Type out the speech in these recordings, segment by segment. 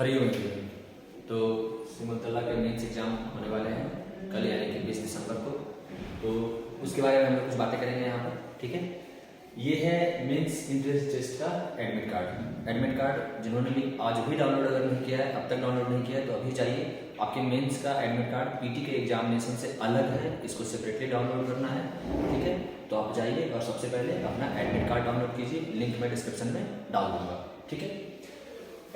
Hariom everyone. तो सिमुलतला के mains exam होने वाले हैं कल यानी कि 20 दिसंबर को। तो उसके बारे में हम लोग कुछ बातें करेंगे यहाँ पर, ठीक है। ये है मेंस इंट्रेंस टेस्ट का एडमिट कार्ड। एडमिट कार्ड जिन्होंने भी आज भी डाउनलोड अगर नहीं किया है, अब तक डाउनलोड नहीं किया है तो अभी चाहिए। आपके मेंस का एडमिट कार्ड पीटी के एग्जामिनेशन से अलग है, इसको सेपरेटली डाउनलोड करना है, ठीक है। तो आप जाइए और सबसे पहले अपना एडमिट कार्ड डाउनलोड कीजिए, लिंक मैं डिस्क्रिप्शन में डाल दूंगा, ठीक है।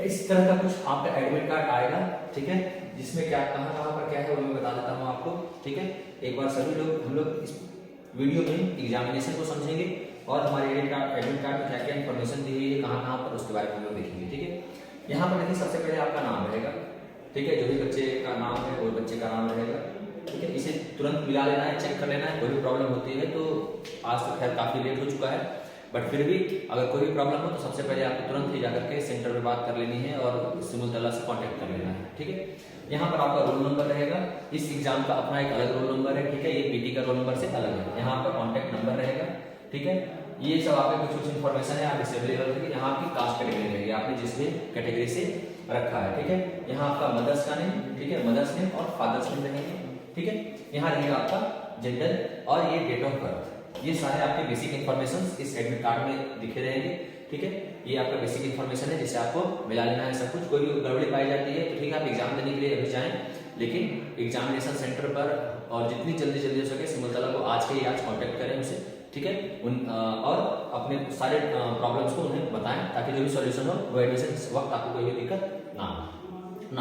इस तरह का कुछ आपका एडमिट कार्ड आएगा, ठीक है, जिसमें क्या कहाँ पर क्या है वो मैं बता देता हूँ आपको, ठीक है। एक बार सभी लोग हम लोग इस वीडियो में एग्जामिनेशन को समझेंगे और हमारे एडमिट कार्ड में क्या क्या इन्फॉर्मेशन दी हुई है, कहाँ पर, उसके बारे में हम लोग देखेंगे, ठीक है। यहाँ पर देखिए सबसे पहले आपका नाम रहेगा, ठीक है। जो भी बच्चे का नाम है वो बच्चे का नाम रहेगा, ठीक है। इसे तुरंत मिला लेना है, चेक कर लेना है। कोई भी प्रॉब्लम होती है तो आज तो खैर काफी लेट हो चुका है, बट फिर भी अगर कोई भी प्रॉब्लम हो तो सबसे पहले आपको तुरंत ही जाकर के सेंटर में बात कर लेनी है और सिमुलतला से कांटेक्ट कर लेना है, ठीक है। यहाँ पर आपका रोल नंबर रहेगा, इस एग्जाम का अपना एक अलग रोल नंबर है, ठीक है। ये पीटी का रोल नंबर से अलग है। यहाँ पर कॉन्टेक्ट नंबर रहेगा, ठीक है। ये सब आपके कुछ इन्फॉर्मेशन है, आप इसे अवेलेबल रहेगी। यहाँ आपकी कास्ट कैटेगरी रहेगी, आपने जिस भी कैटेगरी से रखा है, ठीक है। यहाँ आपका मदर्स का नेम, ठीक है, मदर्स नेम और फादर्स नेम रहेंगे, ठीक है। यहाँ रहेगा आपका जेंडर और ये डेट ऑफ बर्थ। ये सारे आपके बेसिक इन्फॉर्मेशन इस एडमिट कार्ड में दिखे रहेंगे, ठीक है। ये आपका बेसिक इन्फॉर्मेशन है जिससे आपको मिला लेना है सब कुछ। कोई भी गड़बड़ी पाई जाती है तो ठीक है, आप एग्जाम देने के लिए अभी जाएं, लेकिन एग्जामिनेशन सेंटर पर और जितनी जल्दी हो सके सिमुलतला को आज के ही आज कांटेक्ट करें उनसे, ठीक है। और अपने सारे प्रॉब्लम्स को उन्हें बताएं ताकि जो भी सॉल्यूशन हो वो एडमिशन वक्त आपको कोई भी दिक्कत ना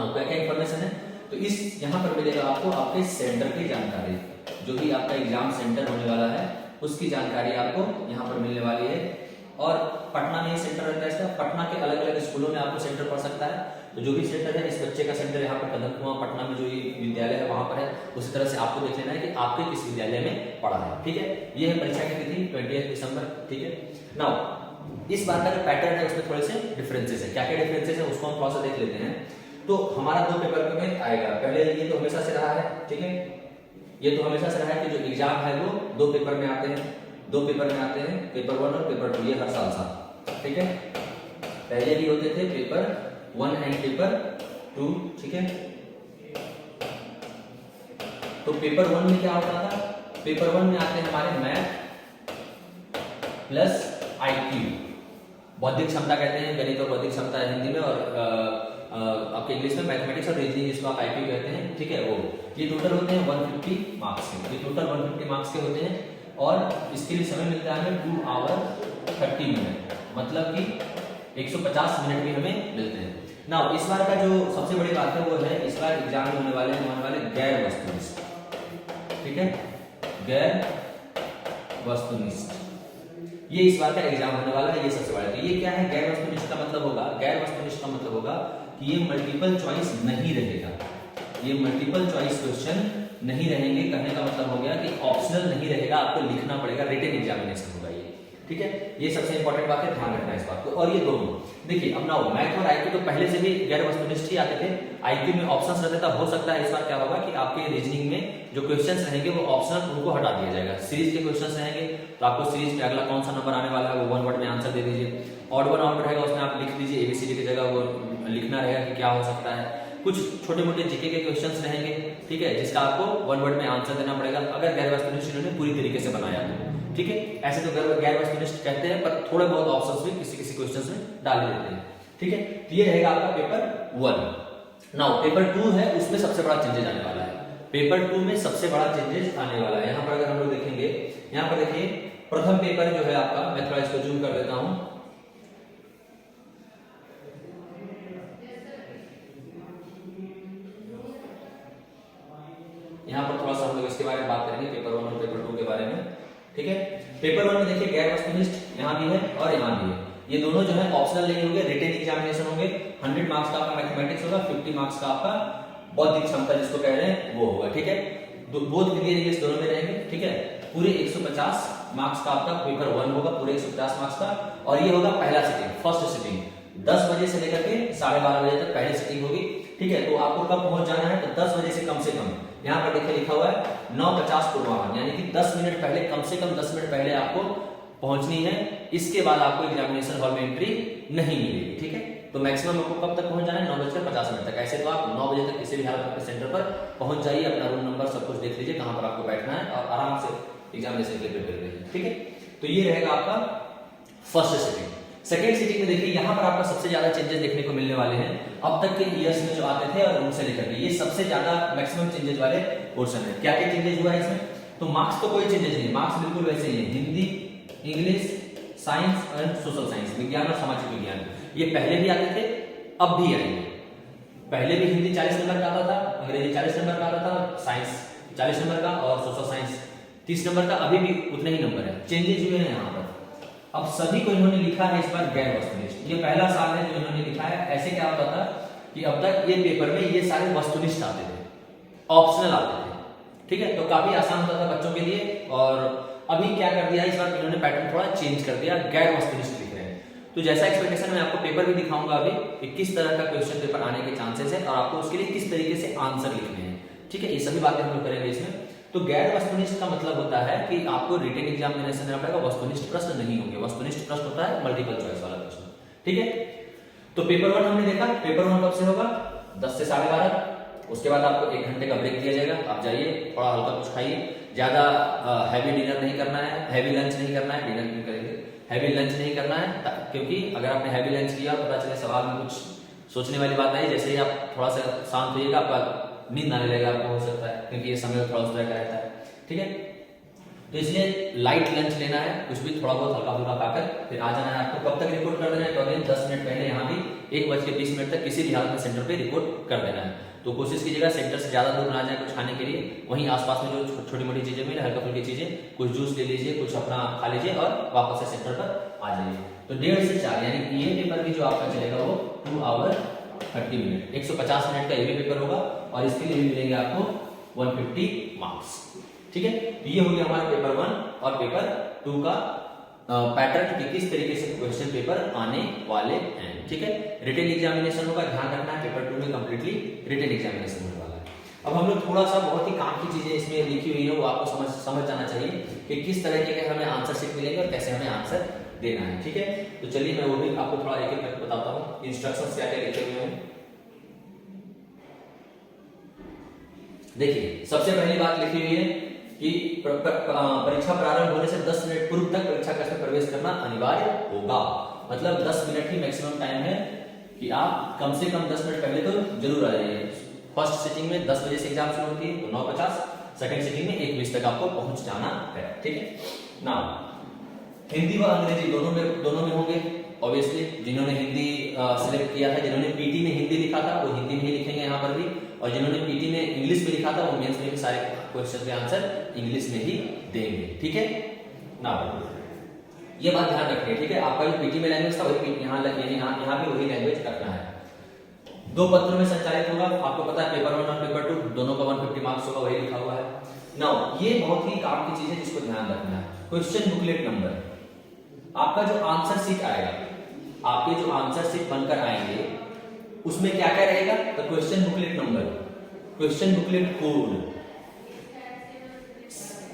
हो। क्या क्या इन्फॉर्मेशन है तो इस यहाँ पर मिलेगा आपको आपके सेंटर की जानकारी, जो भी आपका एग्जाम सेंटर होने वाला है उसकी जानकारी आपको यहाँ पर मिलने वाली है। और पटना में सेंटर रहता है इसका, पटना के अलग अलग स्कूलों में आपको सेंटर पड़ सकता है। तो जो भी सेंटर है, इस बच्चे का सेंटर यहाँ पर कदम कुआं पटना में जो ये विद्यालय है वहां पर है, उसी तरह से आपको देख लेना है कि आपके किस विद्यालय में पढ़ा है, ठीक है। ये है परीक्षा की तिथि 28 दिसंबर, ठीक है। नाउ इस बार का जो पैटर्न है उसमें थोड़े से डिफरेंसेस है। क्या क्या डिफरेंसेस है उसको हम थोड़ा सा देख लेते हैं। तो हमारा 2 पेपर में आएगा। पहले ये तो हमेशा से रहा है, ठीक है। ये तो हमेशा से रहा है कि जो एग्जाम है वो 2 पेपर में आते हैं, 2 पेपर में आते हैं, पेपर 1 और पेपर 2, ये हर साल, ठीक है। पहले भी होते थे पेपर 1 एंड पेपर 2, ठीक है। तो पेपर 1 में क्या होता था, पेपर 1 में आते हैं हमारे मैथ प्लस आईक्यू, बौद्धिक क्षमता कहते हैं, गणित और बौद्धिक क्षमता हिंदी में, और आपके इंग्लिश में मैथमेटिक्स और रीजनिंग जिसको आप आईक्यू कहते हैं, ठीक है। वो ये टोटल होते हैं 150 मार्क्स के, ये टोटल 150 मार्क्स के होते हैं। और इसके लिए समय मिलता है 2 आवर 30 मिनट, मतलब कि 150 मिनट भी हमें मिलते हैं ना। इस बार का जो सबसे बड़ी बात है वो है इस बार एग्जाम में होने वाले गैर वस्तुनिष्ठ, ठीक है, गैर वस्तुनिष्ठ, ये इस बार का एग्जाम होने वाला है। ये सबसे बड़ा है। ये क्या है, गैर वस्तुनिष्ठ का मतलब होगा, गैर वस्तुनिष्ठ का मतलब होगा कि ये मल्टीपल चॉइस नहीं रहेगा, ये मल्टीपल चॉइस क्वेश्चन नहीं रहेंगे। कहने का मतलब हो गया कि ऑप्शनल नहीं रहेगा, आपको लिखना पड़ेगा, रिटन एग्जामिनेशन होगा ये, ठीक है। ये सबसे इंपॉर्टेंट बात है, ध्यान रखना है इस बात को। और ये दोनों देखिए, अब ना मैथ और आईक्यू तो पहले से भी गैर वस्तुनिष्ठ ही आते थे, आईक्यू में ऑप्शंस रहते था। हो सकता है इस बार क्या होगा कि आपके रीजनिंग में जो क्वेश्चंस रहेंगे वो ऑप्शनल उनको हटा दिया जाएगा। सीरीज के क्वेश्चंस रहेंगे तो आपको सीरीज में अगला कौन सा नंबर आने वाला है वो 1 वर्ड में आंसर दे दीजिए। ऑड वन आउट रहेगा, उसमें आप लिख दीजिए एबीसीडी की जगह, वो लिखना रहेगा कि क्या हो सकता है। कुछ छोटे मोटे जीके के क्वेश्चंस रहेंगे, ठीक है, जिसका आपको 1 वर्ड में आंसर देना पड़ेगा अगर गैर वस्तुनिष्ठ इन्होंने पूरी तरीके से बनाया तो, ठीक है। ऐसे तो गैर वस्तुनिष्ठ कहते हैं, पर थोड़े बहुत ऑप्शंस भी किसी क्वेश्चंस में डाल देते हैं, ठीक है। तो ये रहेगा आपका पेपर 1। नाउ पेपर 2 है, उसमें सबसे बड़ा चेंजेस आने वाला है। पेपर 2 में सबसे बड़ा चेंजेस आने वाला है। यहाँ पर अगर हम लोग देखेंगे, यहाँ पर देखिए प्रथम पेपर जो है आपका, मैं थोड़ा इसको जूम कर देता हूं, यहाँ पर थोड़ा सा हम लोग इसके बारे में बात करेंगे, पेपर 1 और पेपर 2 के बारे में, ठीक है। पेपर 1 में देखिए गैर वस्तुनिष्ठ यहाँ भी है और यहाँ भी है। ये दोनों जो है ऑप्शनल नहीं होंगे, रिटन एग्जामिनेशन होंगे। 100 मार्क्स का आपका मैथमेटिक्स होगा, 50 मार्क्स का आपका बौद्धिक क्षमता जिसको कह रहे हैं वो होगा, ठीक है। बोथ हिंदी इंग्लिश दोनों में रहेंगे, ठीक है। पूरे 150 मार्क्स का आपका पेपर 1 होगा, पूरे 150 मार्क्स का। और ये होगा पहला सिटिंग, फर्स्ट सिटिंग 10 बजे से लेकर के 12:30 बजे तक पहली सिटिंग होगी, ठीक है। तो आपको कब पहुंच जाना है तो 10 बजे से कम यहाँ पर देखिए लिखा हुआ है 9:50 पूर्वाह्न, यानी कि 10 मिनट पहले, कम से कम 10 मिनट पहले आपको पहुंचनी है। इसके बाद आपको एग्जामिनेशन हॉल में एंट्री नहीं मिलेगी, ठीक है। तो मैक्सिमम आपको कब तक पहुंच जाना है? 9:50 तक। ऐसे तो आप 9 बजे तक किसी भी हालत में अपने सेंटर पर पहुंच जाइए, अपना रूम नंबर सब कुछ देख लीजिए कहाँ पर आपको बैठना है और आराम से एग्जामिनेशन के लिए प्रिपेयर करिए, ठीक है। तो ये रहेगा आपका फर्स्ट सिटिंग। सेकेंड सिटिंग में देखिए यहाँ पर आपका सबसे ज्यादा चेंजेस देखने को मिलने वाले हैं अब तक के ईयर्स में जो आते थे और उनसे लेकर के, ये सबसे ज्यादा मैक्सिमम चेंजेस वाले पोर्शन है। क्या क्या चेंजेस हुआ है इसमें? तो मार्क्स तो कोई चेंजेस नहीं, मार्क्स बिल्कुल वैसे ही है। Hindi, English, science and social science, विज्ञान और सामाजिक विज्ञान, ये पहले भी आते थे, अब भी आएंगे। पहले भी हिंदी 40 नंबर का आता था, अंग्रेजी 40 नंबर का आता था, साइंस 40 नंबर का और सोशल साइंस 30 नंबर का, अभी भी उतने ही नंबर है। चेंजेस हुए हैं यहाँ पर। अब सभी को इन्होंने लिखा है इस बार गैर वस्तुनिष्ठ। ये पहला साल है जो इन्होंने लिखा है। ऐसे क्या होता था कि अब तक ये पेपर में ये सारे वस्तुनिष्ठ आते थे, ऑप्शनल आते थे, ठीक है। तो काफी आसान होता था बच्चों के लिए। और अभी क्या कर दिया इस बार इन्होंने पैटर्न थोड़ा चेंज कर दिया, गैर वस्तुनिष्ठ लिख रहे हैं। तो जैसा एक्सपेक्टेशन मैं आपको पेपर भी दिखाऊंगा अभी कि किस तरह का क्वेश्चन पेपर आने के चांसेस है और आपको उसके लिए किस तरीके से आंसर लिखने हैं, ठीक है। ये सभी बातें हम लोग करेंगे इसमें। तो गैर वस्तुनिष्ठ का मतलब होता है कि आपको रिटन एग्जामिनेशन देना पड़ेगा, वस्तुनिष्ठ प्रश्न नहीं होंगे। वस्तुनिष्ठ प्रश्न होता है मल्टीपल चॉइस वाला प्रश्न, ठीक है। तो पेपर 1 हमने देखा। पेपर 1 कब से होगा? 10 से 12:30। उसके बाद आपको 1 घंटे का ब्रेक दिया जाएगा। आप जाइए, थोड़ा हल्का कुछ खाइए, ज्यादा हैवी डिनर नहीं करना है, हैवी लंच नहीं करना है। डिनर क्यों करेंगे? हैवी लंच नहीं करना है, क्योंकि अगर आपने हैवी लंच किया पता चले सवाल में कुछ सोचने वाली बात नहीं। जैसे ही आप थोड़ा सा शांत होइएगा, आपका नींद आने लगेगा, आपको हो सकता है, क्योंकि ये समय थोड़ा उस तरह का रहता है, ठीक है। तो इसलिए लाइट लंच लेना है, कुछ भी थोड़ा बहुत हल्का फुल्का खाकर फिर आ जाना है आपको। कब तक रिपोर्ट कर देना है? तो अगेन 10 मिनट पहले यहाँ भी 1:20 तक किसी भी हालत में सेंटर पे रिपोर्ट कर देना है। तो कोशिश कीजिएगा सेंटर से ज्यादा दूर ना जाए कुछ खाने के लिए। वहीं आसपास में जो छोटी मोटी चीजें मिले, हल्का फुल्की चीजें, कुछ जूस ले लीजिए, कुछ अपना खा लीजिए और वापस से सेंटर पर आ जाइए। तो 1.5 से 4 यानी ये पेपर भी जो आपका चलेगा वो 2 आवर 30 मिनट, 150 मिनट का ये भी पेपर होगा और इसके लिए भी मिलेंगे आपको 150 मार्क्स, ठीक है। तो ये हो गया हमारा पेपर 1 और पेपर 2 का पैटर्न कि किस तरीके से क्वेश्चन पेपर आने वाले हैं, ठीक है। रिटन एग्जामिनेशन होगा, ध्यान रखना है पेपर 2 में कंप्लीटली रिटन एग्जामिनेशन होने वाला है। अब हम लोग थोड़ा सा बहुत ही काम की चीजें इसमें लिखी हुई है वो आपको समझ जाना चाहिए कि किस तरीके के हमें आंसर शीट मिलेंगे और कैसे हमें आंसर देना है, ठीक है। तो चलिए मैं वो भी आपको थोड़ा एक एक करके बताता हूँ इंस्ट्रक्शंस क्या क्या लिखे हुए हैं। देखिए सबसे पहली बात लिखी हुई है कि परीक्षा प्रारंभ होने से 10 मिनट पूर्व तक परीक्षा कक्ष में प्रवेश करना अनिवार्य होगा। मतलब 10 मिनट ही मैक्सिमम टाइम है कि आप कम से कम 10 मिनट पहले तो जरूर आ जाइए। फर्स्ट सिटिंग में 10 बजे से एग्जाम शुरू होती है तो 9:50, सेकंड सिटिंग में 1:20 तक आपको पहुंच जाना है, ठीक है ना। हिंदी व अंग्रेजी दोनों में होंगे ऑब्वियसली। जिन्होंने हिंदी सिलेक्ट किया था, जिन्होंने पीटी में हिंदी लिखा था वो हिंदी में ही लिखेंगे यहाँ पर भी, और जिन्होंने पीटी में इंग्लिश में लिखा था वो मेंस में भी सारे क्वेश्चन के आंसर इंग्लिश में ही देंगे, ठीक है ना। ये बात ध्यान रखिए, ठीक है। आपका जो पीटी में लैंग्वेज था वही यहाँ भी वही लैंग्वेज रखना है। 2 पत्रों में संचालित होगा। आपको पता है पेपर 1 और पेपर 2 दोनों का 150 मार्क्स होगा, वही लिखा हुआ है। नाउ ये बहुत ही काम की चीज है जिसको ध्यान रखना है। क्वेश्चन बुकलेट नंबर, आपका जो आंसर शीट आएगा, आपके जो आंसर शीट बनकर आएंगे उसमें क्या क्या रहेगा? तो question booklet number, question booklet code,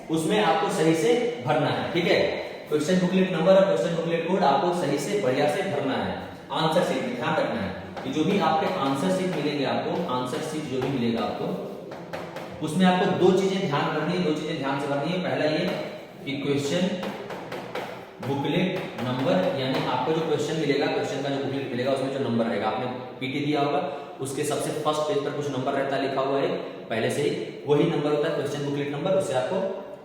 उसमें आपको सही से भरना है, ठीक है। क्वेश्चन बुकलेट नंबर और क्वेश्चन बुकलेट कोड आपको सही से बढ़िया से भरना है। आंसर शीट में ध्यान रखना है कि जो भी आपके आंसर शीट मिलेंगे आपको, आंसर शीट जो भी मिलेगा आपको, उसमें आपको 2 चीजें ध्यान रखनी है, 2 चीजें ध्यान से भरनी है। पहला ये कि क्वेश्चन बुकलेट नंबर, यानी आपको जो क्वेश्चन मिलेगा, क्वेश्चन का जो बुकलेट मिलेगा उसमें जो नंबर रहेगा, आपने पीटी दिया होगा उसके सबसे फर्स्ट पेज पर कुछ नंबर रहता है लिखा हुआ है पहले से ही, वही नंबर होता है क्वेश्चन बुकलेट नंबर। उससे आपको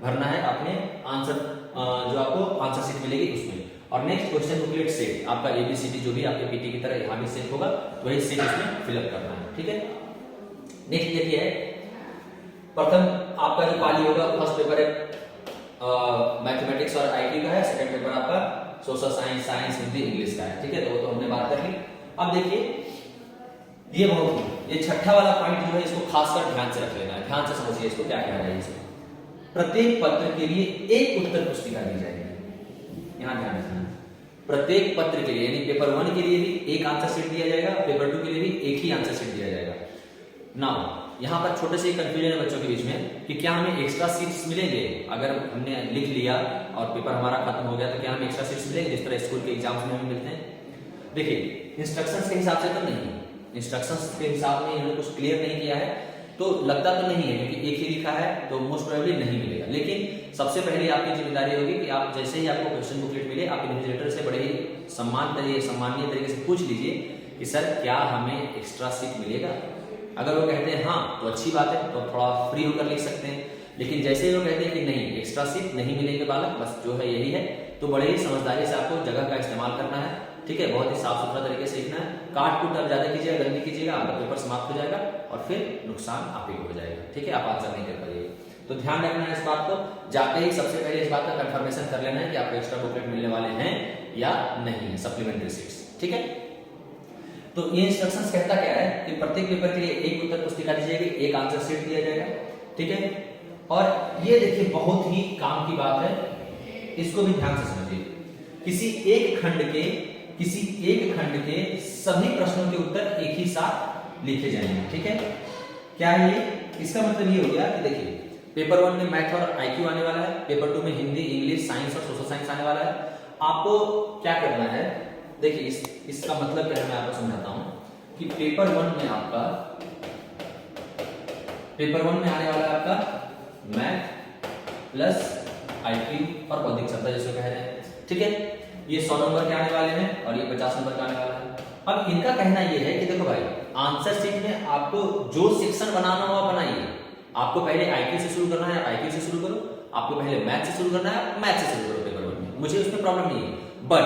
भरना है अपने आंसर, जो आपको आंसर शीट मिलेगी उसमें। और नेक्स्ट क्वेश्चन बुकलेट सेट, आपका ABCD जो भी आपके पीटी की तरह यहाँ भी सेट होगा तो वही सेट इसमें फिलअप करना है, ठीक है। नेक्स्ट देखिए है प्रथम आपका जो पाली होगा, फर्स्ट पेपर है मैथमेटिक्स और IQ का है, सेकंड पेपर आपका सोशल साइंस, हिंदी, इंग्लिश का है, ठीक है। तो हमने बात कर ली। अब देखिए ये छठा वाला पॉइंट जो है इसको खासकर ध्यान से रख लेना है, ध्यान से समझिए इसको क्या कह रहा है। इसमें प्रत्येक पत्र के लिए एक उत्तर पुस्तिका दी जाएगी, यहाँ ध्यान रखना है। प्रत्येक पत्र के लिए, यानी पेपर 1 के लिए भी एक आंसर शीट दिया जाएगा, पेपर 2 के लिए भी एक ही आंसर शीट दिया जाएगा। नाउ यहाँ पर छोटे से कंफ्यूजन है बच्चों के बीच में कि क्या हमें एक्स्ट्रा सीट्स मिलेंगे अगर हमने लिख लिया और पेपर हमारा खत्म हो गया, तो क्या हमें एक्स्ट्रा सीट्स मिलेंगे जिस तरह स्कूल के एग्जाम्स में हमें मिलते हैं। देखिए इंस्ट्रक्शंस के हिसाब से तो नहीं, इंस्ट्रक्शंस के हिसाब में इन्होंने कुछ क्लियर नहीं किया है तो लगता तो नहीं है, क्योंकि एक ही लिखा है तो मोस्ट प्रोबेबली नहीं मिलेगा। लेकिन सबसे पहले आपकी जिम्मेदारी होगी कि आप जैसे ही आपको क्वेश्चन बुकलेट मिले आप इन्विजिलेटर से बड़े ही सम्मानीय तरीके से पूछ लीजिए कि सर क्या हमें एक्स्ट्रा सीट मिलेगा। अगर वो कहते हैं हाँ तो अच्छी बात है, तो थोड़ा फ्री होकर लिख सकते हैं। लेकिन जैसे ही वो कहते हैं कि नहीं एक्स्ट्रा सीट नहीं मिलेंगे बालक, बस जो है यही है, तो बड़े ही समझदारी से आपको जगह का इस्तेमाल करना है, ठीक है। बहुत ही साफ सुथरा तरीके से लिखना है, काट कूट आप ज्यादा कीजिएगा, गंदी कीजिएगा, आपका पेपर समाप्त हो जाएगा और फिर नुकसान आप ही को हो जाएगा, ठीक है। आप आंसर नहीं कर पाइएगा, तो ध्यान रखना है इस बात को। जाते ही सबसे पहले इस बात का कंफर्मेशन कर लेना है कि आपको एक्स्ट्रा बुकलेट मिलने वाले हैं या नहीं है, सप्लीमेंट्री सीट्स, ठीक है। तो ये इंस्ट्रक्शंस कहता क्या है कि प्रत्येक पेपर के लिए एक उत्तर पुस्तिका दी जाएगी, एक आंसर शीट दिया जाएगा, ठीक है। और ये देखिए बहुत ही काम की बात है, इसको भी ध्यान से समझिए। किसी एक खंड के सभी प्रश्नों के उत्तर एक ही साथ लिखे जाएंगे, ठीक है। क्या है ये? इसका मतलब ये हो गया कि देखिए पेपर 1 में मैथ और आईक्यू आने वाला है, पेपर 2 में हिंदी, इंग्लिश, साइंस और सोशल साइंस आने वाला है। आपको क्या करना है, देखिए इसका मतलब क्या है मैं आपको समझाता हूं कि पेपर 1 में आने वाला है आपका मैथ प्लस आईक्यू और बौद्धिक क्षमता जिसको कह रहे हैं, ठीक है। ये 100 नंबर के आने वाले हैं और ये 50 नंबर का आने वाला है। अब इनका कहना ये है कि देखो भाई आंसर शीट में आपको जो सेक्शन बनाना हो बनाइए। आपको पहले आईक्यू से शुरू करना है, आईक्यू से शुरू करो, आपको पहले मैथ से शुरू करना है, मैथ से शुरू करो पेपर 1 में, मुझे उसमें प्रॉब्लम नहीं है। बट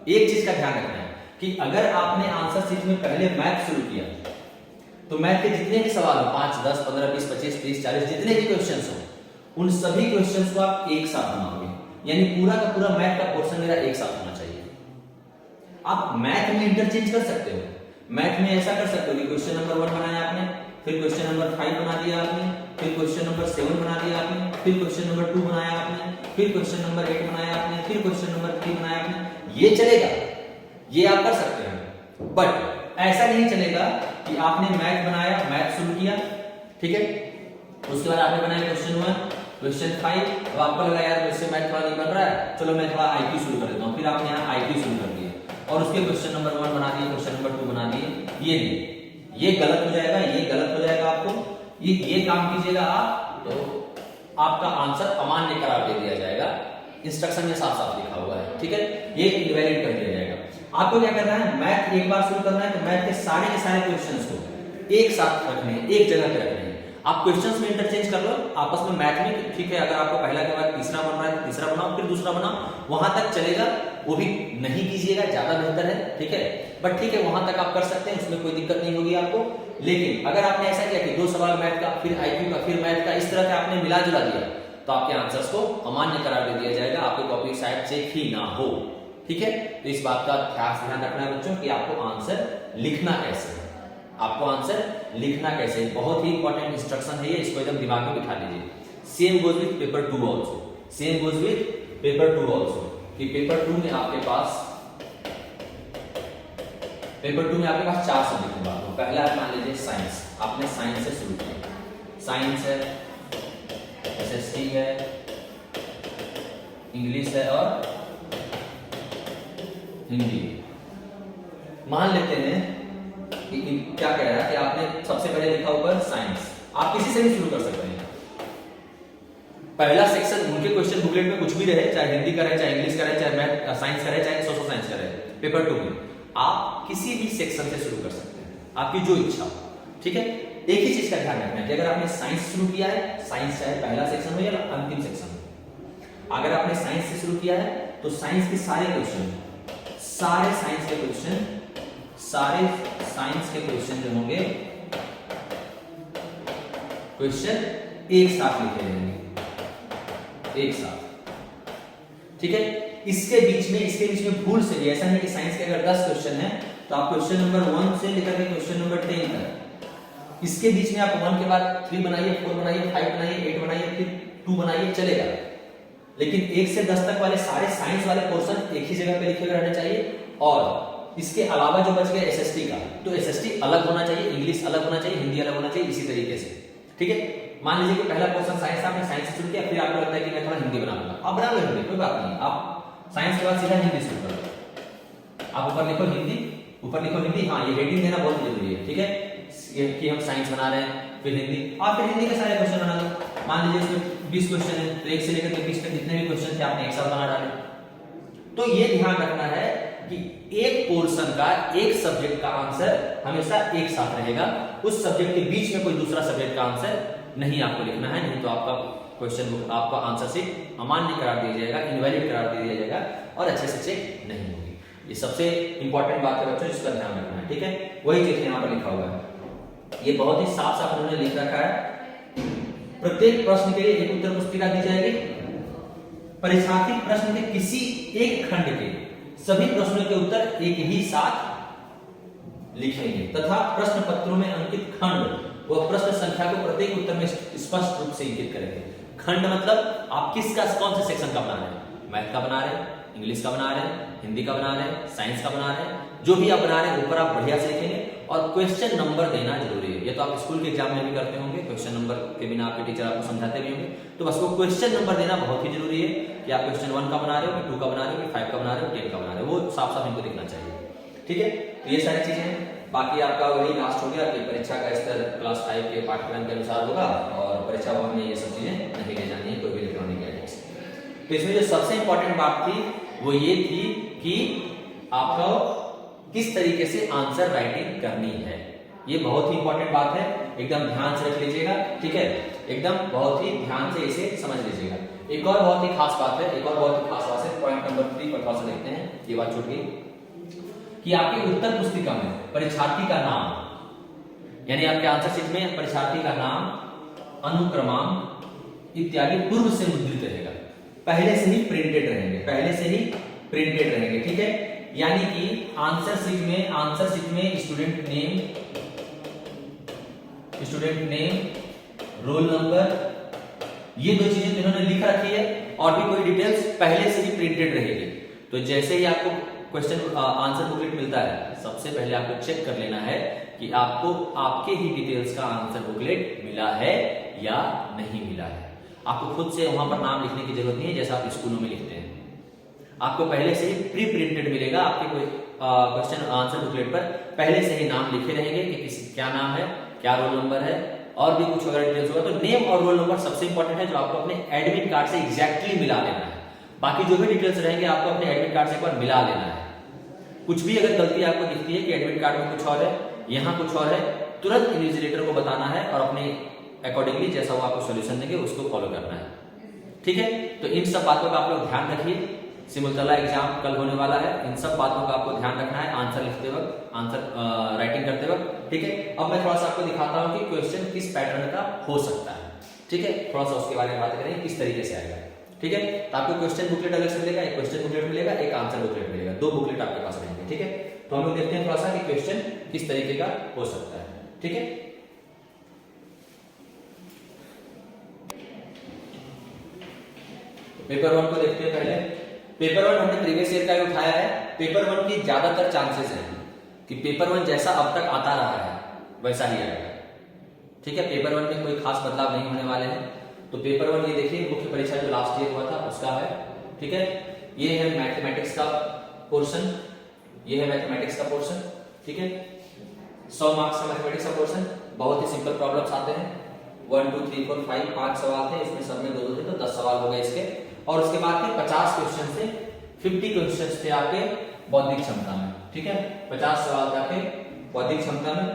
एक चीज का ध्यान रखना है कि अगर आपने आंसर शीट में पहले मैथ शुरू किया तो मैथ के जितने भी सवाल हो 5, 10, 15, 20, 25, 30, 40 जितने भी क्वेश्चंस हो उन सभी क्वेश्चंस को आप एक साथ बनाओगे, यानी पूरा का पूरा मैथ का पोर्शन मेरा एक साथ होना चाहिए। आप मैथ में इंटरचेंज कर सकते हो, मैथ में ऐसा कर सकते हो कि क्वेश्चन नंबर 1 बनाया आपने, फिर क्वेश्चन नंबर 5 बना दिया आपने, फिर क्वेश्चन नंबर 7 बना दिया आपने, फिर क्वेश्चन नंबर 2 बनाया आपने, फिर क्वेश्चन नंबर 8 बनाया आपने, फिर क्वेश्चन नंबर 3 बनाया आपने। ये चलेगा, ये आप कर सकते हैं। बट ऐसा नहीं चलेगा कि आपने मैथ बनाया, मैथ शुरू किया, ठीक है, उसके बाद आपने बनाया क्वेश्चन 1, क्वेश्चन 5, अब आपको लगा यार इससे मैथ थोड़ा नहीं बन रहा है, चलो मैं थोड़ा आईक्यू शुरू कर देता हूं, फिर आपने यहाँ आईक्यू शुरू कर दिया और उसके क्वेश्चन नंबर 1 बना दिए, क्वेश्चन नंबर 2 बना दिए। ये नहीं, ये गलत हो जाएगा, ये गलत हो जाएगा। आपको ये काम कीजिएगा आप तो आपका आंसर अमान्य करार दे दिया जाएगा, इंस्ट्रक्शन में साफ साफ लिखा हुआ है, ठीक है, ये इनवैलिड कर दिया जाएगा। आपको क्या करना है, मैथ एक बार शुरू करना है तो मैथ के सारे क्वेश्चंस को एक साथ रखने हैं, एक जगह पे रखने हैं। आप क्वेश्चंस में इंटरचेंज कर लो आपस में मैथ में, ठीक है। अगर आपको पहला के बाद तीसरा बन रहा है तो तीसरा बनाओ, फिर दूसरा बनाओ, वहां तक चलेगा। वो भी नहीं कीजिएगा, ज्यादा बेहतर है, ठीक है। बट ठीक है वहां तक आप कर सकते हैं, उसमें कोई दिक्कत नहीं होगी आपको। लेकिन अगर आपने ऐसा किया कि 2 सवाल मैथ का, फिर आईक्यू का, फिर मैथ का, इस तरह से आपने मिला जुला दिया तो आपके आंसर्स को अमान्य करार दे दिया जाएगा, आपकी कॉपी शायद चेक ही ना हो, ठीक है। तो इस बात का खास ध्यान रखना है बच्चों कि आपको आंसर लिखना कैसे है, आपको आंसर लिखना कैसे, बहुत ही इंपॉर्टेंट इंस्ट्रक्शन है ये, इसको एकदम दिमाग में बिठा लीजिए। Same goes with paper 2 also, same goes with paper 2 also, कि पेपर 2 में आपके पास 4 सब्जेक्ट की बात हो। पहला मान लीजिए साइंस, आपने साइंस से शुरू किया, साइंस है, एसएसटी है, इंग्लिश है और हिंदी। मान लेते हैं कि क्या कह रहा है कि आपने सबसे पहले लिखा ऊपर साइंस, आप किसी से भी शुरू कर सकते हैं। पहला सेक्शन उनके क्वेश्चन बुकलेट में कुछ भी रहे, चाहे हिंदी का रहे, चाहे इंग्लिश का रहे, चाहे मैथ साइंस का रहे, चाहे सोशल साइंस का रहे, पेपर 2 में आप किसी भी सेक्शन से शुरू कर सकते हैं, आपकी जो इच्छा हो, ठीक है। एक ही चीज का ध्यान रखना है कि अगर आपने साइंस शुरू किया है, साइंस चाहे पहला सेक्शन हो या अंतिम सेक्शन हो, अगर आपने साइंस से शुरू किया है तो साइंस के सारे साइंस के क्वेश्चन जो होंगे, क्वेश्चन एक साथ लिखे जाएंगे, एक साथ, ठीक है। इसके बीच में भूल से भी, ऐसा नहीं कि साइंस के अगर 10 क्वेश्चन है तो आप क्वेश्चन नंबर 1 से लेकर के क्वेश्चन नंबर 10 तक, इसके बीच में आप 1 के बाद 3 बनाइए, 4 बनाइए, 5 बनाइए, 8 बनाइए, फिर 2 बनाइए, चलेगा। लेकिन 1 से 10 तक वाले सारे साइंस वाले पोर्शन एक ही जगह पे लिखे हुए रहने चाहिए। और इसके अलावा जो बच गया एसएसटी का, तो एसएसटी अलग होना चाहिए, इंग्लिश अलग होना चाहिए, हिंदी अलग होना चाहिए, इसी तरीके से, ठीक है। मान लीजिए कि पहला पोर्शन साइंस, आपने साइंस से शुरू किया, फिर आपको लगता है कि मैं थोड़ा हिंदी बना लूंगा, आप बना लो, कोई बात नहीं, आप साइंस के बाद सीधा हिंदी शुरू करो, आप ऊपर लिखो हिंदी, ऊपर लिखो हिंदी, हाँ ये हेडिंग देना बहुत जरूरी है, ठीक है, ये कि हम साइंस बना रहे हैं, फिर हिंदी, आप फिर हिंदी के सारे क्वेश्चन बना दो। मान लीजिए इसमें 20 क्वेश्चन है, तो 1 से लेकर के 20 तक जितने भी क्वेश्चन थे आपने एक साथ बना डाले। तो ये ध्यान रखना है कि एक पोर्शन का, एक सब्जेक्ट का आंसर हमेशा एक साथ रहेगा, उस सब्जेक्ट के बीच में कोई दूसरा सब्जेक्ट का आंसर नहीं आपको लिखना है, नहीं तो आपका क्वेश्चन बुक, आपका आंसर शीट अमान्य करार दिया जाएगा, इनवैलिड करार दिया जाएगा और अच्छे से चेक नहीं होगी। ये सबसे इंपॉर्टेंट बात है बच्चों, जिसका ध्यान रखना है, ठीक है। वही चीज यहाँ पर लिखा हुआ है, ये बहुत ही साफ साफ उन्होंने लिख रखा है। प्रत्येक प्रश्न के लिए एक उत्तर पुस्तिका दी जाएगी, परीक्षार्थी प्रश्न के किसी एक खंड के सभी प्रश्नों के उत्तर एक ही साथ लिखेंगे तथा प्रश्न पत्रों में अंकित खंड व प्रश्न संख्या को प्रत्येक उत्तर में स्पष्ट रूप से इंगित करेंगे। खंड मतलब आप किसका, कौन से सेक्शन का बना रहे हैं, मैथ का बना रहे हैं, इंग्लिश का बना रहे हैं, हिंदी का बना रहे हैं, साइंस का बना रहे हैं, जो भी आप बना रहे हैं ऊपर आप बढ़िया से लिखेंगे और क्वेश्चन नंबर देना जरूरी है। ये तो आप स्कूल के एग्जाम में भी करते होंगे, क्वेश्चन नंबर के बिना आपके टीचर आपको समझाते भी होंगे, तो बस वो क्वेश्चन नंबर देना बहुत ही जरूरी है कि आप क्वेश्चन 1 का बना रहे हो, कि 2 का बना रहे हो, कि 5 का बना रहे हो, 10 का बना रहे हो, वो साफ साफ इनको दिखना चाहिए, ठीक है। तो ये सारी चीजें हैं। बाकी आपका वही लास्ट हो गया कि परीक्षा का स्तर क्लास 5 के पाठ्यक्रम के अनुसार होगा और परीक्षा भवन में ये सब चीजें नहीं ले जानी है, कोई भी इलेक्ट्रॉनिक गैजेट्स। तो इसमें जो सबसे इंपॉर्टेंट बात थी वो ये थी कि आपको किस तरीके से आंसर राइटिंग करनी है, ये बहुत ही इंपॉर्टेंट बात है, एकदम ध्यान से रख लीजिएगा, ठीक है, एकदम बहुत ही ध्यान से इसे समझ लीजिएगा। एक और बहुत ही खास बात है, एक और बहुत ही खास बात है, पॉइंट नंबर 3 पर थोड़ा सा देखते हैं, ये बात छूट गई कि आपकी उत्तर पुस्तिका में परीक्षार्थी का नाम, यानी आपके आंसर शीट में परीक्षार्थी का नाम, अनुक्रमांक इत्यादि पूर्व से मुद्रित रहेगा, पहले से ही प्रिंटेड रहेंगे, पहले से ही प्रिंटेड रहेंगे, ठीक है। यानी कि आंसर शीट में स्टूडेंट नेम, रोल नंबर, ये दो चीजें इन्होंने लिख रखी है और भी कोई डिटेल्स पहले से ही प्रिंटेड रहेगी। तो जैसे ही आपको क्वेश्चन आंसर बुकलेट मिलता है, सबसे पहले आपको चेक कर लेना है कि आपको आपके ही डिटेल्स का आंसर बुकलेट मिला है या नहीं मिला है। आपको खुद से वहां पर नाम लिखने की जरूरत नहीं है, जैसा आप स्कूलों में लिखते हैं, आपको पहले से ही प्री प्रिंटेड मिलेगा। आपके कोई क्वेश्चन आंसर बुकलेट पर पहले से ही नाम लिखे रहेंगे कि किसी क्या नाम है, क्या रोल नंबर है, और भी कुछ अगर डिटेल्स होगा तो नेम और रोल नंबर सबसे इंपॉर्टेंट है, जो आपको अपने एडमिट कार्ड से एग्जैक्टली मिला लेना है। बाकी जो भी डिटेल्स रहेंगे आपको अपने एडमिट कार्ड से एक बार मिला लेना है। कुछ भी अगर गलती आपको दिखती है कि एडमिट कार्ड में कुछ और है, यहाँ कुछ और है, तुरंत इन्विजिलेटर को बताना है और अपने अकॉर्डिंगली जैसा वो आपको सॉल्यूशन देंगे उसको फॉलो करना है, ठीक है। तो इन सब बातों का आप लोग ध्यान रखिए, सिमुलतला एग्जाम कल होने वाला है, इन सब बातों का आपको ध्यान रखना है आंसर लिखते वक्त, आंसर राइटिंग करते वक्त, ठीक है। अब मैं थोड़ा सा आपको दिखाता हूँ कि क्वेश्चन किस पैटर्न का हो सकता है, ठीक है, थोड़ा सा उसके बारे में बात करेंगे किस तरीके से आएगा, ठीक है। तो आपको क्वेश्चन बुकलेट अलग से मिलेगा, एक क्वेश्चन बुकलेट मिलेगा, एक आंसर बुकलेट मिलेगा, 2 बुकलेट आपके पास रहेंगे, ठीक है। तो हम लोग देखते हैं थोड़ा सा कि क्वेश्चन किस तरीके का हो सकता है, ठीक है। पेपर 1 को देखते हैं पहले। पेपर 1 हमने प्रीवियस ईयर का ही उठाया है। पेपर 1 की ज्यादातर चांसेस है कि पेपर 1 जैसा अब तक आता रहा है वैसा ही आएगा, ठीक है। पेपर 1 में कोई खास बदलाव नहीं होने वाले हैं। तो पेपर 1 ये देखिए, मुख्य परीक्षा जो लास्ट ईयर हुआ था उसका है, ठीक है। ये है मैथमेटिक्स का पोर्शन, ये है मैथमेटिक्स का पोर्शन, ठीक है। 100 मार्क्स का मैथमेटिक्स का पोर्शन, बहुत ही सिंपल प्रॉब्लम्स आते हैं, 1 2 3 4 5 5 सवाल थे, इसमें सब में 2 थे तो 10 सवाल हो गए इसके। और उसके बाद के 50 क्वेश्चन से 50 क्वेश्चन थे आपके बौद्धिक क्षमता में, ठीक है। 50 सवाल थे आपके बौद्धिक क्षमता में।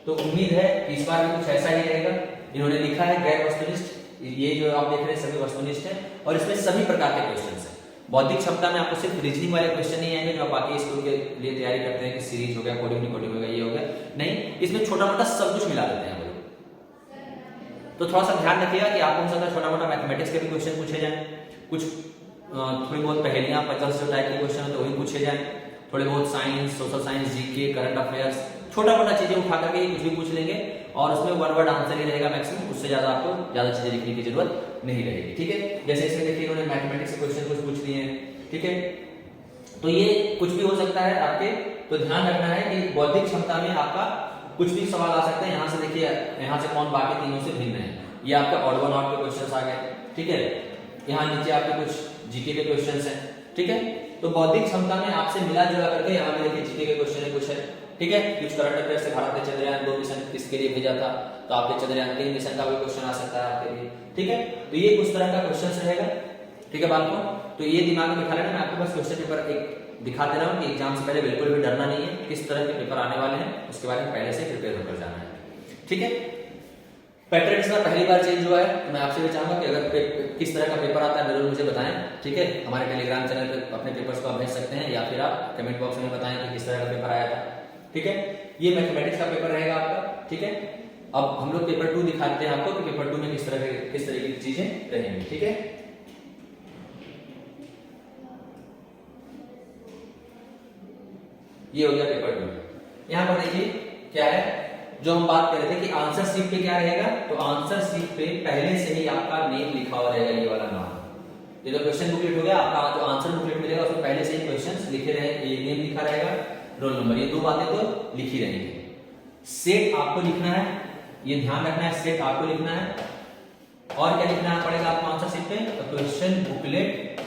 तो उम्मीद है कि इस बार भी कुछ ऐसा ही रहेगा। इन्होंने लिखा है गैर वस्तुनिष्ठ, ये जो आप देख रहे हैं सभी वस्तुनिष्ठ है और इसमें सभी प्रकार के क्वेश्चन है। बौद्धिक क्षमता में आपको सिर्फ रीजनिंग वाले क्वेश्चन नहीं आएंगे जो आप बाकी स्कूल के लिए तैयारी करते हैं कि सीरीज हो गया, कोडिंग डिकोडिंग हो गया, ये हो गया, नहीं, इसमें छोटा मोटा सब कुछ मिला देते हैं हम लोग। तो थोड़ा सा ध्यान रखिएगा कि आपको हो सकता है छोटा मोटा मैथमेटिक्स के भी क्वेश्चन पूछे जाए, कुछ थोड़ी बहुत पहेलियां पजल्स जो टाइप के क्वेश्चन है तो वही पूछे जाए, थोड़े बहुत science, social science, GK, current affairs, छोटा मोटा चीजें उठा करके कुछ भी पूछ लेंगे और उसमें 1 वर्ड आंसर ही रहेगा मैक्सिमम, उससे ज्यादा आपको ज्यादा चीजें लिखने की जरूरत नहीं रहेगी, ठीक है। जैसे इसमें देखिए इन्होंने मैथमेटिक्स के क्वेश्चन कुछ पूछ लिए हैं, ठीक है। तो ये कुछ भी हो सकता है आपके, तो ध्यान रखना है कि बौद्धिक क्षमता में आपका कुछ भी सवाल आ सकते हैं। यहाँ से देखिए, यहाँ से कौन बाकी तीनों से भिन्न है, ये आपका ऑड वन ऑड के क्वेश्चन आ गए, ठीक है। यहाँ नीचे आपके कुछ जीके के क्वेश्चन हैं, ठीक है। तो बौद्धिक क्षमता में आपसे मिला जुला करके यहाँ पे देखिए जीके के क्वेश्चन है कुछ है, ठीक है। कुछ करंट अफेयर से भारत ने चंद्रयान 2 मिशन किसके लिए भेजा था, तो आपके चंद्रयान 3 मिशन का भी क्वेश्चन आ सकता है आपके लिए, ठीक है। तो ये कुछ तरह का क्वेश्चन रहेगा, ठीक है बालकों। तो ये दिमाग में बिठा लेना, मैं आपको बस क्वेश्चन पेपर एक दिखा दे रहा हूँ कि एग्जाम से पहले बिल्कुल भी डरना नहीं है, किस तरह के पेपर आने वाले हैं उसके बारे में पहले से प्रिपेयर होकर जाना है, ठीक है। पैटर्न इस बार पहली बार चेंज हुआ है, तो मैं आपसे भी चाहूंगा कि अगर किस तरह का पेपर आता है जरूर मुझे बताएं, ठीक है। हमारे टेलीग्राम चैनल पे अपने पेपर्स को आप भेज सकते हैं या फिर आप कमेंट बॉक्स में बताएं कि किस तरह का पेपर आया था, ठीक है। ये मैथमेटिक्स का पेपर रहेगा आपका, ठीक है। अब हम लोग पेपर 2 दिखाते हैं आपको कि पेपर 2 में किस तरह की चीजें रहेंगी, ठीक है। ये हो गया पेपर 2। यहाँ पर देखिए क्या है, जो हम बात कर रहे थे कि आंसर शीट पे क्या रहेगा, तो आंसर शीट पे पहले से ही आपका नेम लिखा हुआ रहेगा, ये वाला नाम। ये तो क्वेश्चन बुकलेट हो गया आपका, जो आंसर बुकलेट मिलेगा उसमें पहले से ही क्वेश्चंस लिखे रहे, ये नेम लिखा रहेगा, रोल नंबर, ये दो बातें तो लिखी रहेंगी। सेट आपको लिखना है, ये ध्यान रखना है, सेट आपको लिखना है। और क्या लिखना पड़ेगा आपको आंसर शीट पे, तो क्वेश्चन बुकलेट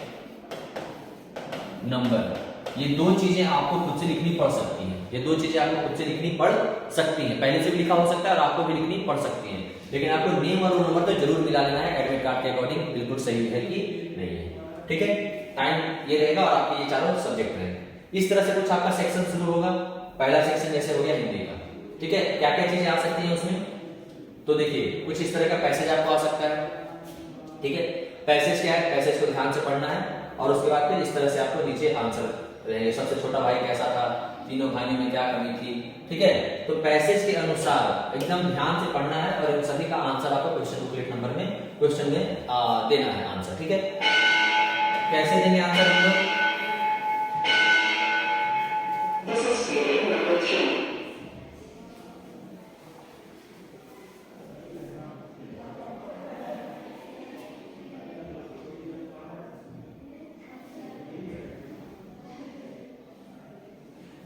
नंबर, ये दो चीजें आपको खुद से लिखनी पड़ सकती हैं, ये दो चीजें आपको खुद से लिखनी पड़ सकती हैं, पहले से भी लिखा हो सकता है और आपको भी लिखनी पड़ सकती हैं, लेकिन आपको नेम और रोल नंबर तो जरूर मिला लेना है एडमिट कार्ड के अकॉर्डिंग, बिल्कुल सही है कि नहीं है, ठीक है। टाइम ये रहेगा और आपके ये चारों सब्जेक्ट रहेंगे। इस तरह से कुछ आपका सेक्शन शुरू होगा। पहला सेक्शन जैसे हो गया हिंदी का, ठीक है। क्या क्या चीजें आ सकती हैं उसमें, तो देखिए कुछ इस तरह का पैसेज आपको आ सकता है, ठीक है। पैसेज क्या है, पैसेज को ध्यान से पढ़ना है और उसके बाद फिर इस तरह से आपको नीचे आंसर रहेंगे। सबसे छोटा भाई कैसा था, तीनों भाइयों में क्या कमी थी, ठीक है। तो पैसेज के अनुसार एकदम ध्यान से पढ़ना है और इन सभी का आंसर आपको क्वेश्चन बुकलेट नंबर में क्वेश्चन में देना है आंसर, ठीक है। कैसे देंगे आंसर हम लोग,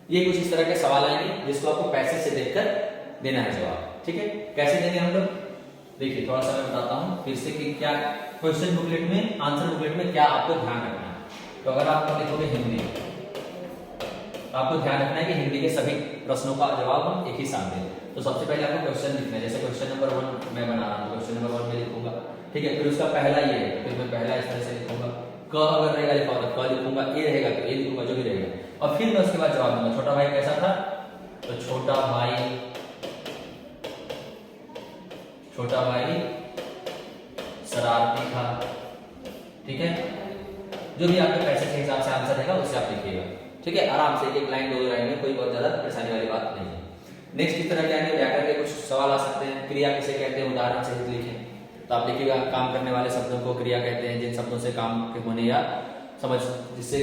ये कुछ इस तरह के सवाल आएंगे जिसको आपको पैसेज से देखकर देना है जवाब, ठीक है। कैसे देंगे हम लोग, देखिए थोड़ा सा मैं बताता हूँ फिर से कि क्या क्वेश्चन बुकलेट में, आंसर बुकलेट में क्या आपको ध्यान रखना है। तो अगर आप लिखोगे हिंदी, तो आपको ध्यान रखना है कि हिंदी के सभी प्रश्नों का जवाब हम एक ही साथ दें। तो सबसे पहले आपको क्वेश्चन लिखना है, जैसे क्वेश्चन नंबर 1 मैं बना रहा हूँ, क्वेश्चन नंबर 1 में लिखूंगा, ठीक है। फिर उसका पहला ये है, फिर मैं पहला इस तरह से लिखूंगा, क अगर रहेगा लिखा होगा क लिखूंगा, ए रहेगा तो ए लिखूंगा, जो भी रहेगा, और फिर मैं उसके बाद जवाब दूंगा। छोटा भाई कैसा था, तो छोटा भाई शरारती था, ठीक है। जो भी आपके पैसे के हिसाब से आंसर रहेगा उससे आप लिखिएगा, ठीक है। आराम से एक लाइन 2 लाइन में, कोई बहुत ज्यादा परेशानी वाली बात नहीं है। नेक्स्ट इस तरह के आगे व्याकरण के कुछ सवाल आ सकते हैं। क्रिया किसे कहते हैं, उदाहरण सहित लिखें। तो आप लिखिएगा काम करने वाले शब्दों को क्रिया कहते हैं, जिन शब्दों से काम के होने या समझ जिससे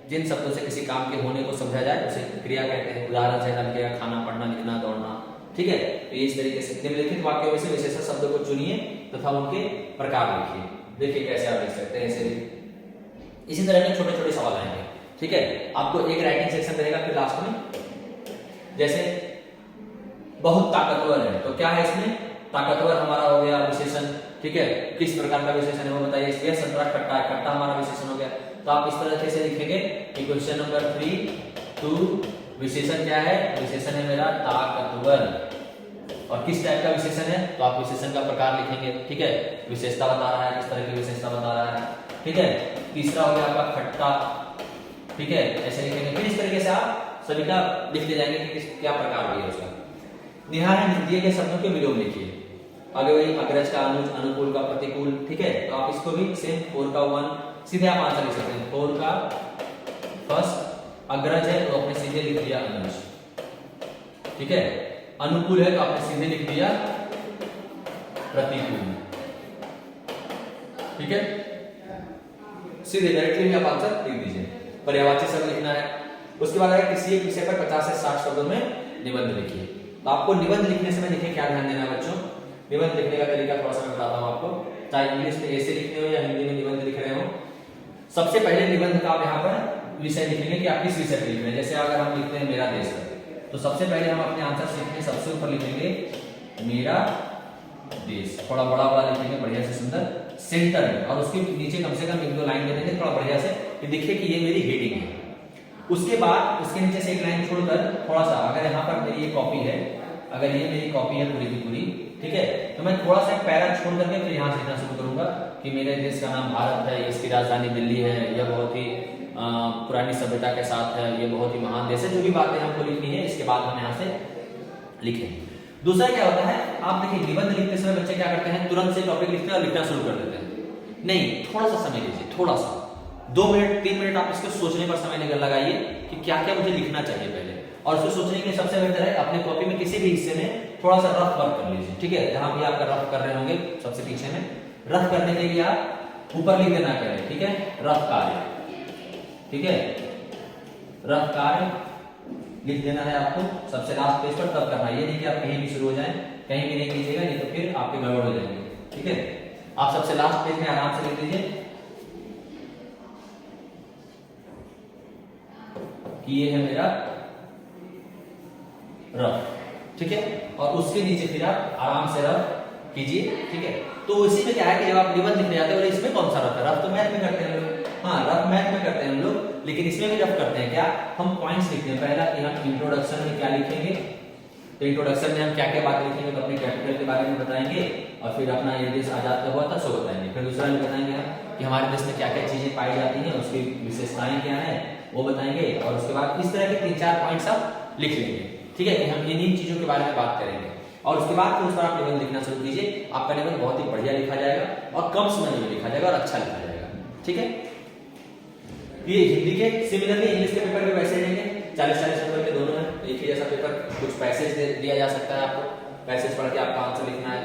जिन शब्दों से किसी काम के होने को समझा जाए उसे क्रिया कहते हैं। उदाहरण सहित लिखिएगा खाना, पढ़ना, लिखना, दौड़ना, ठीक है। तो इस तरीके से निम्नलिखित वाक्यों में से विशेषण शब्दों को चुनिए तथा उनके प्रकार लिखिए। देखिए कैसे आप लिख सकते हैं, ऐसे इसी तरह के छोटे छोटे सवाल आएंगे, ठीक है। आपको एक राइटिंग सेक्शन रहेगा फिर लास्ट में, जैसे बहुत ताकतवर है, तो क्या है इसमें, ताकतवर हमारा हो गया विशेषण, ठीक है। किस प्रकार का विशेषण है वो बताइए। इसलिए संतरा खट्टा है, खट्टा हमारा विशेषण हो गया। तो आप इस तरह से लिखेंगे कि क्वेश्चन नंबर 3 2 विशेषण क्या है, विशेषण है मेरा ताकतवर, और किस टाइप का विशेषण है, तो आप विशेषण का प्रकार लिखेंगे, ठीक है। विशेषता बता रहा है, किस तरह की विशेषता बता रहा है, ठीक है। तीसरा हो गया आपका खट्टा, ठीक है, ऐसे लिखेंगे। फिर इस तरीके से आप सभी का लिखते जाएंगे कि क्या प्रकार है उसका। निहार दिए गए शब्दों के विलोम लिखिए। आगे वही अग्रज का अनुज, अनुकूल का प्रतिकूल, ठीक है। तो आप इसको भी सेम 4 का 1 सीधे आप आंसर लिख सकते हैं। 4 का फर्स्ट अग्रज है तो आपने सीधे लिख दिया अनुज, ठीक है। अनुकूल है तो आपने सीधे लिख दिया प्रतिकूल, ठीक है। सीधे डायरेक्टली भी आप आंसर लिख दीजिए। पर्यायवाची शब्द लिखना है। उसके बाद अगर किसी एक विषय पर 50 से 60 शब्दों में निबंध लिखिए। तो आपको निबंध लिखने समय देखिए क्या ध्यान देना है बच्चों। निबंध लिखने का तरीका थोड़ा सा मैं बताता हूँ आपको, चाहे इंग्लिश में ऐसे लिखने हो या हिंदी में निबंध लिख रहे हो। सबसे पहले निबंध का आप यहाँ पर विषय लिखेंगे कि आप किस विषय पर लिख रहे हैं। जैसे अगर हम लिखते हैं मेरा देश, तो सबसे पहले हम अपने आंसर शीट में सबसे ऊपर लिखेंगे मेरा देश, थोड़ा बड़ा लिखेंगे बढ़िया से सुंदर सेंटर में, और उसके नीचे कम से कम 1-2 लाइन दे देंगे थोड़ा बढ़िया से कि दिखे कि ये मेरी हेडिंग है। उसके बाद उसके नीचे से एक लाइन छोड़कर थोड़ा सा, अगर यहाँ पर मेरी ये कॉपी है, अगर ये मेरी कॉपी है पूरी की पूरी, ठीक है, तो मैं थोड़ा सा एक पैरा छोड़ करके फिर यहाँ से लिखना शुरू करूंगा कि मेरे देश का नाम भारत है, इसकी राजधानी दिल्ली है, यह बहुत ही पुरानी सभ्यता के साथ है, ये बहुत ही महान देश है, जो भी बातें हमको लिखनी है इसके बाद हम यहाँ से लिखेंगे। दूसरा क्या होता है, आप देखिए निबंध लिखते समय बच्चे क्या करते हैं, तुरंत से टॉपिक लिखते हैं और लिखना शुरू कर देते हैं। नहीं, थोड़ा सा समय लीजिए, थोड़ा सा 2 मिनट 3 मिनट आप इसको सोचने पर समय लगाइए कि क्या क्या मुझे लिखना चाहिए पहले, और उसको सोचने के लिए सबसे बेहतर है अपने कॉपी में किसी भी हिस्से में थोड़ा सा रफ वर्क कर लीजिए, ठीक है। जहां भी आप रफ कर रहे होंगे सबसे पीछे में रफ करने के लिए आप ऊपर लिख देना करें, ठीक है, रफ कार्य, ठीक है, रफ कार्य लिख देना है आपको सबसे लास्ट पेज पर, तब करना। ये नहीं कि आप कहीं भी शुरू हो जाएं, कहीं भी नहीं कीजिएगा, नहीं तो फिर आपके गड़बड़ हो जाएंगे, ठीक है। आप सबसे लास्ट पेज में आराम से लिख दीजिए कि ये है मेरा रफ, ठीक है, और उसके नीचे फिर आप आराम से रफ कीजिए, ठीक है। तो इसी में क्या है कि जब आप निबंध लिखने जाते हैं, और इसमें कौन सा रफ है, रफ तो मैथ में करते हैं हम लोग, हाँ रफ मैथ में करते हैं हम लोग, लेकिन इसमें भी रफ करते हैं क्या, हम पॉइंट्स लिखते हैं। पहला कि हम इंट्रोडक्शन में क्या लिखेंगे, तो इंट्रोडक्शन में हम क्या क्या बातें लिखेंगे, तो अपने कैपिटल के बारे में बताएंगे, और फिर अपना ये देश आजाद कब हुआ था सो बताएंगे। फिर दूसरा में बताएंगे हम कि हमारे देश में क्या क्या चीजें पाई जाती हैं, उसकी विशेषताएं क्या है वो बताएंगे, और उसके बाद इस तरह के 3-4 पॉइंट्स आप लिख लेंगे, ठीक है, कि हम इन चीजों के बारे में बात करेंगे। और उसके बाद फिर उस पर आप निबंध लिखना शुरू कीजिए, आपका निबंध बहुत ही बढ़िया लिखा जाएगा और कम समय में लिखा जाएगा और अच्छा लिखा जाएगा, ठीक है। ये हिंदी के, सिमिलरली इंग्लिश के पेपर भी वैसे रहेंगे, 40-40 नंबर के दोनों हैं, एक ही जैसा पेपर। कुछ पैसेज दिया जा सकता है आपको, पैसेज पढ़ के आपका आंसर लिखना है,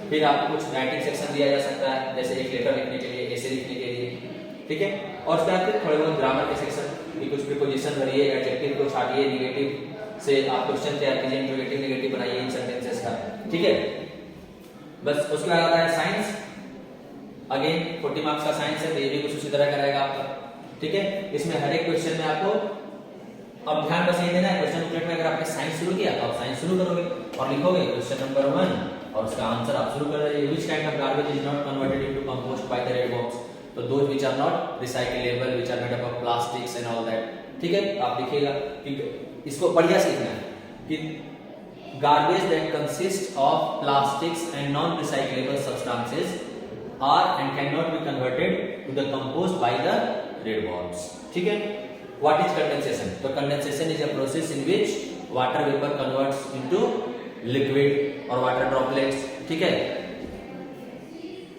फिर आपको कुछ राइटिंग सेक्शन दिया जा सकता है, जैसे एक लेटर लिखने के लिए, ऐसे लिखने के लिए, ठीक है। और उसके बाद फिर थोड़े बहुत ग्रामर के सेक्शन, कुछ प्रीपोजिशन भरिए, एडजेक्टिव को छाटिए, नेगेटिव से आप क्वेश्चन तैयार कीजिए, इंट्रोगेटिव नेगेटिव बनाइए इन सेंटेंसेस का, ठीक है। बस उसके बाद आता है साइंस, अगेन 40 मार्क्स का साइंस है, तो ये भी कुछ उसी तरह का रहेगा आपका, ठीक है। इसमें हर एक क्वेश्चन में आपको अब ध्यान बस ये देना है, क्वेश्चन बुकलेट में अगर आपने साइंस शुरू किया तो आप साइंस शुरू करोगे और लिखोगे क्वेश्चन नंबर 1 और उसका आंसर आप शुरू कर रहे हैं, which kind of garbage is not converted into compost by the red box, तो those which are not recyclable, which are made up of plastics and all that, ठीक है। आप लिखिएगा कि इसको बढ़िया सीखना है कि garbage that consist of plastics and non recyclable substances are and can not be converted to the compost by the red box, ठीक है। What is condensation? So condensation is a process in which water vapor converts into liquid or water droplets, ठीक है।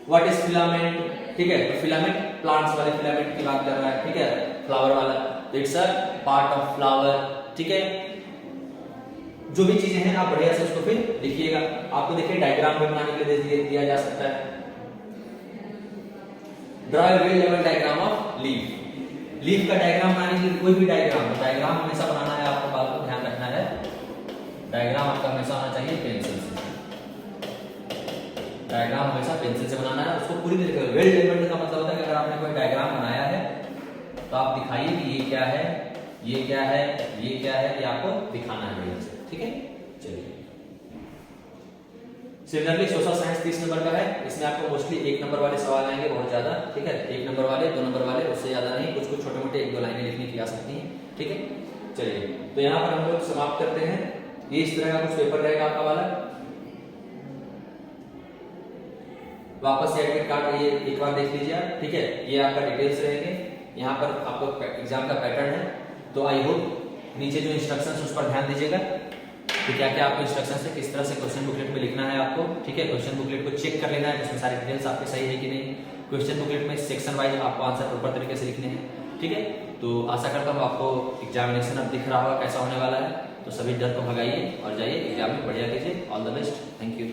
What is filament? ठीक है, तो filament plants वाले filament की बात कर रहा है, ठीक है, फ्लावर वाला, it's a part of flower, ठीक है। जो भी चीजें हैं आप बढ़िया से उसको फिर लिखिएगा। आपको देखिए डायग्राम भी बनाने के लिए दिया जा सकता है, draw a well level diagram of leaf. Leaf का डायग्राम बनाने के लिए कोई भी डायग्राम हमेशा बनाना है, आपको बात को ध्यान रखना है, डायग्राम आपका हमेशा आना चाहिए पेंसिल से, डायग्राम हमेशा पेंसिल से बनाना है, उसको पूरी तरीके से वेल डेवलप्ड का मतलब होता है कि अगर आपने कोई डायग्राम बनाया है तो आप दिखाइए कि ये क्या है, ये क्या है, ये क्या है, ये आपको दिखाना है बढ़िया से, ठीक है। चलिए, सिमिलरली सोशल साइंस 30 नंबर का है, इसमें आपको मोस्टली 1 नंबर वाले सवाल आएंगे बहुत ज्यादा, ठीक है, 1 नंबर वाले, 2 नंबर वाले, उससे ज्यादा नहीं, कुछ कुछ छोटे मोटे 1-2 लाइनें लिखने की आ सकती हैं, ठीक है। चलिए, तो यहाँ पर हम लोग समाप्त करते हैं। ये इस तरह का कुछ पेपर रहेगा आपका वाला। वापस से एडमिट कार्ड ये एक बार देख लीजिए आप, ठीक है, ये आपका डिटेल्स रहेंगे, यहाँ पर आपको एग्जाम का पैटर्न है। तो आई होप नीचे जो इंस्ट्रक्शंस उस पर ध्यान दीजिएगा कि क्या क्या आपको इंस्ट्रक्शन है, किस तरह से क्वेश्चन बुकलेट में लिखना है आपको, ठीक है। क्वेश्चन बुकलेट को चेक कर लेना है, उसमें सारी डिटेल्स आपके सही है कि नहीं। क्वेश्चन बुकलेट में सेक्शन वाइज आपको आंसर प्रॉपर तरीके से लिखने हैं, ठीक है। तो आशा करता हूँ आपको एग्जामिनेशन अब दिख रहा होगा कैसा होने वाला है, तो सभी डर को भगाइए और जाइए एग्जाम में बढ़िया कीजिए। All the best, thank you.